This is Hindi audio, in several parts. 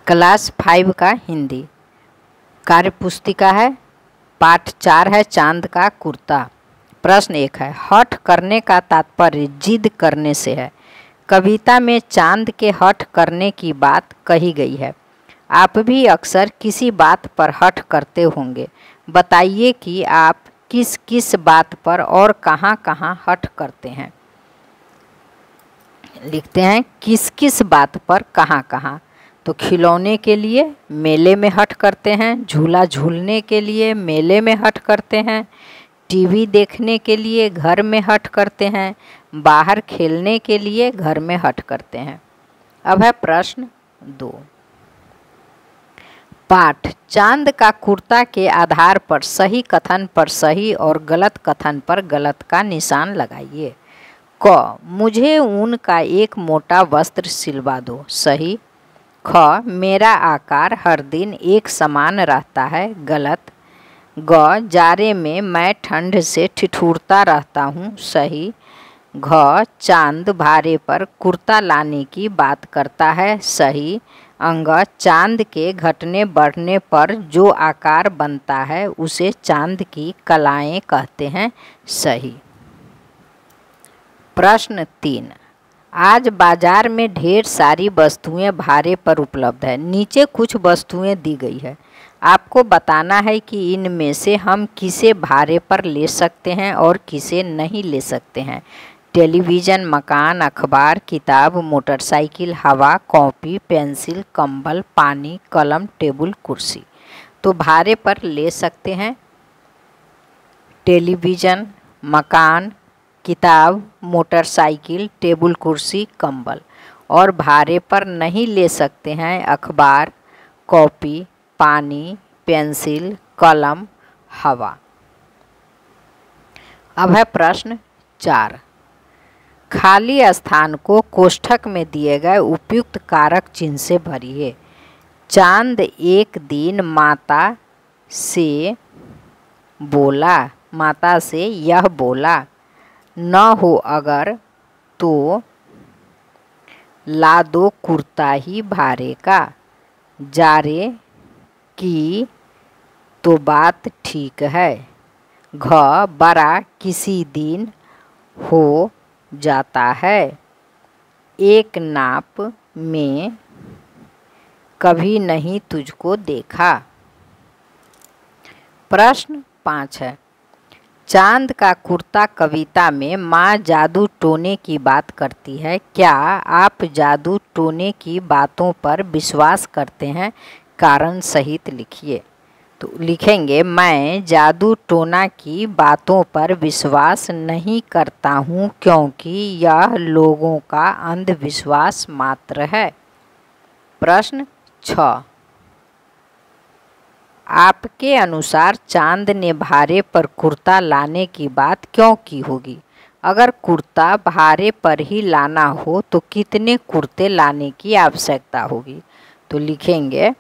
क्लास 5 का हिंदी कार्य पुस्तिका है। पाठ 4 है चांद का कुर्ता। प्रश्न 1 है, हठ करने का तात्पर्य जिद करने से है। कविता में चांद के हठ करने की बात कही गई है। आप भी अक्सर किसी बात पर हठ करते होंगे। बताइए कि आप किस किस बात पर और कहाँ कहाँ हठ करते हैं। लिखते हैं किस किस बात पर कहाँ कहाँ। तो खिलौने के लिए मेले में हठ करते हैं, झूला झूलने के लिए मेले में हठ करते हैं, टीवी देखने के लिए घर में हठ करते हैं, बाहर खेलने के लिए घर में हठ करते हैं। अब है प्रश्न 2। पाठ चांद का कुर्ता के आधार पर सही कथन पर सही और गलत कथन पर गलत का निशान लगाइए। क, मुझे ऊन का एक मोटा वस्त्र सिलवा दो। सही। ख, मेरा आकार हर दिन एक समान रहता है। गलत। ग, जाड़े में मैं ठंड से ठिठुरता रहता हूँ। सही। घ, चांद भारे पर कुर्ता लाने की बात करता है। सही। अंग, चांद के घटने बढ़ने पर जो आकार बनता है उसे चांद की कलाएं कहते हैं। सही। प्रश्न 3। आज बाजार में ढेर सारी वस्तुएं भाड़े पर उपलब्ध है। नीचे कुछ वस्तुएं दी गई है। आपको बताना है कि इनमें से हम किसे भाड़े पर ले सकते हैं और किसे नहीं ले सकते हैं। टेलीविज़न, मकान, अखबार, किताब, मोटरसाइकिल, हवा, कॉपी, पेंसिल, कंबल, पानी, कलम, टेबल, कुर्सी। तो भाड़े पर ले सकते हैं टेलीविज़न, मकान, किताब, मोटरसाइकिल, टेबल कुर्सी, कंबल। और भाड़े पर नहीं ले सकते हैं अखबार, कॉपी, पानी, पेंसिल, कलम, हवा। अब है प्रश्न 4। खाली स्थान को कोष्ठक में दिए गए उपयुक्त कारक चिन्ह से भरिए। चांद एक दिन माता से यह बोला, न हो अगर तो ला दो कुर्ता ही भाड़े का। जाड़े की तो बात ठीक है। घ, बड़ा किसी दिन हो जाता है। एक नाप में कभी नहीं तुझको देखा। प्रश्न 5 है, चांद का कुर्ता कविता में माँ जादू टोने की बात करती है। क्या आप जादू टोने की बातों पर विश्वास करते हैं? कारण सहित लिखिए। तो लिखेंगे, मैं जादू टोना की बातों पर विश्वास नहीं करता हूँ क्योंकि यह लोगों का अंधविश्वास मात्र है। प्रश्न 6। आपके अनुसार चांद ने भाड़े पर कुर्ता लाने की बात क्यों की होगी? अगर कुर्ता भाड़े पर ही लाना हो तो कितने कुर्ते लाने की आवश्यकता होगी? तो लिखेंगे,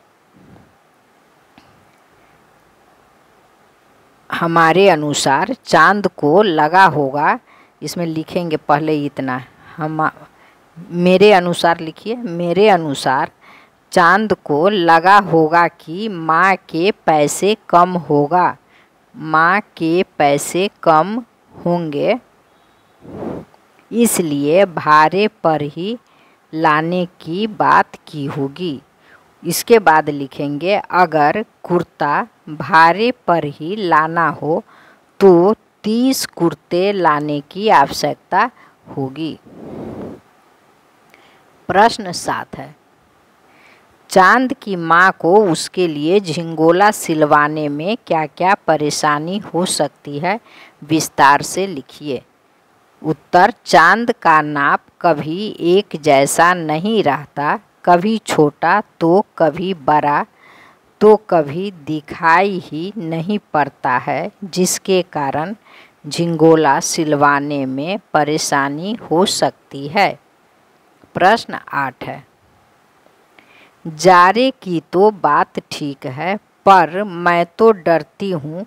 हमारे अनुसार चांद को लगा होगा, इसमें लिखेंगे पहले इतना, मेरे अनुसार लिखिए, मेरे अनुसार चांद को लगा होगा कि माँ के पैसे कम होंगे, इसलिए भाड़े पर ही लाने की बात की होगी। इसके बाद लिखेंगे, अगर कुर्ता भाड़े पर ही लाना हो तो 30 कुर्ते लाने की आवश्यकता होगी। प्रश्न 7 है, चांद की माँ को उसके लिए झिंगोला सिलवाने में क्या क्या परेशानी हो सकती है? विस्तार से लिखिए। उत्तर, चांद का नाप कभी एक जैसा नहीं रहता, कभी छोटा तो कभी बड़ा तो कभी दिखाई ही नहीं पड़ता है, जिसके कारण झिंगोला सिलवाने में परेशानी हो सकती है। प्रश्न 8 है, जाड़े की तो बात ठीक है पर मैं तो डरती हूँ,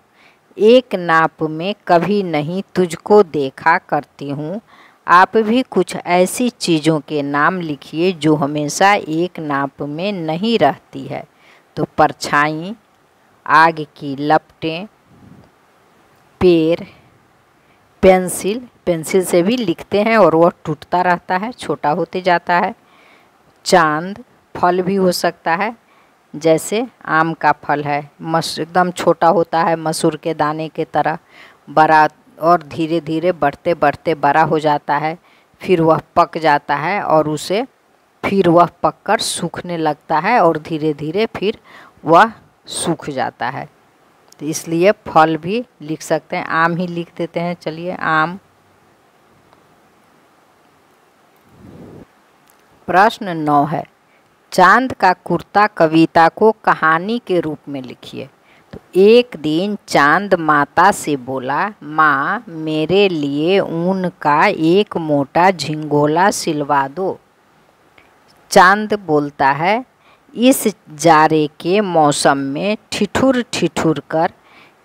एक नाप में कभी नहीं तुझको देखा करती हूँ। आप भी कुछ ऐसी चीज़ों के नाम लिखिए जो हमेशा एक नाप में नहीं रहती है। तो परछाई, आग की लपटें, पेड़, पेंसिल, पेंसिल से भी लिखते हैं और वह टूटता रहता है, छोटा होते जाता है। चांद, फल भी हो सकता है, जैसे आम का फल है, एकदम छोटा होता है, मसूर के दाने के तरह, बड़ा और धीरे धीरे बढ़ते बढ़ते बड़ा हो जाता है, फिर वह पक जाता है और उसे फिर वह पककर सूखने लगता है और धीरे धीरे फिर वह सूख जाता है। तो इसलिए फल भी लिख सकते हैं, आम ही लिख देते हैं। चलिए, आम। प्रश्न 9 है, चांद का कुर्ता कविता को कहानी के रूप में लिखिए। तो एक दिन चांद माता से बोला, माँ, मेरे लिए ऊन का एक मोटा झिंगोला सिलवा दो। चांद बोलता है, इस जाड़े के मौसम में ठिठुर ठिठुर कर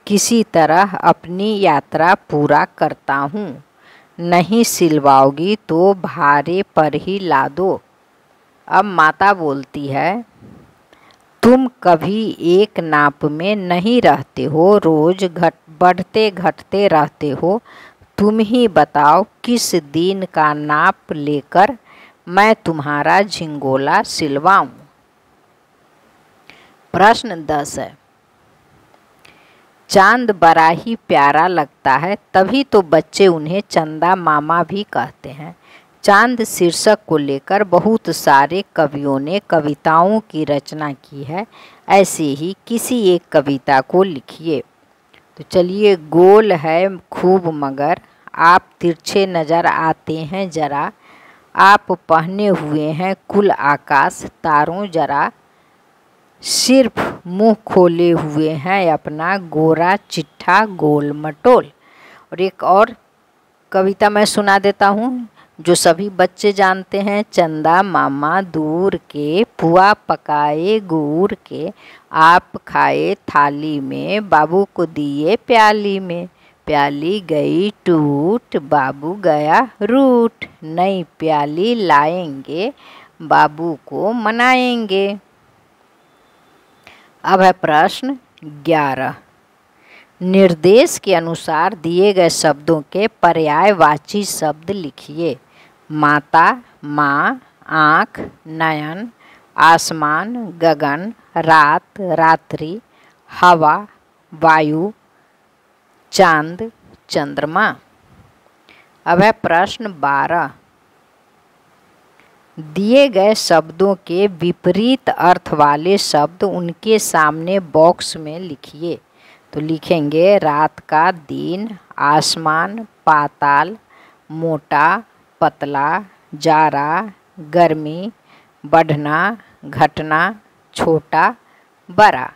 किसी तरह अपनी यात्रा पूरा करता हूँ। नहीं सिलवाओगी तो भाड़े पर ही ला दो। अब माता बोलती है, तुम कभी एक नाप में नहीं रहते हो, रोज बढ़ते घटते रहते हो। तुम ही बताओ किस दिन का नाप लेकर मैं तुम्हारा झिंगोला सिलवाऊं। प्रश्न 10 है, चांद बड़ा ही प्यारा लगता है, तभी तो बच्चे उन्हें चंदा मामा भी कहते हैं। चांद शीर्षक को लेकर बहुत सारे कवियों ने कविताओं की रचना की है। ऐसे ही किसी एक कविता को लिखिए। तो चलिए, गोल है खूब मगर आप तिरछे नज़र आते हैं जरा, आप पहने हुए हैं कुल आकाश तारों जरा, सिर्फ मुंह खोले हुए हैं अपना गोरा चिट्ठा गोल मटोल। और एक और कविता मैं सुना देता हूँ जो सभी बच्चे जानते हैं। चंदा मामा दूर के, पुआ पकाए गुड़ के, आप खाए थाली में, बाबू को दिए प्याली में। प्याली गई टूट, बाबू गया रूठ, नई प्याली लाएंगे, बाबू को मनाएंगे। अब है प्रश्न 11, निर्देश के अनुसार दिए गए शब्दों के पर्यायवाची शब्द लिखिए। माता, माँ, आँख, नयन, आसमान, गगन, रात, रात्रि, हवा, वायु, चांद, चंद्रमा। अब है प्रश्न 12, दिए गए शब्दों के विपरीत अर्थ वाले शब्द उनके सामने बॉक्स में लिखिए। तो लिखेंगे रात का दिन, आसमान, पाताल, मोटा, पतला, जाड़ा, गर्मी, बढ़ना, घटना, छोटा, बड़ा।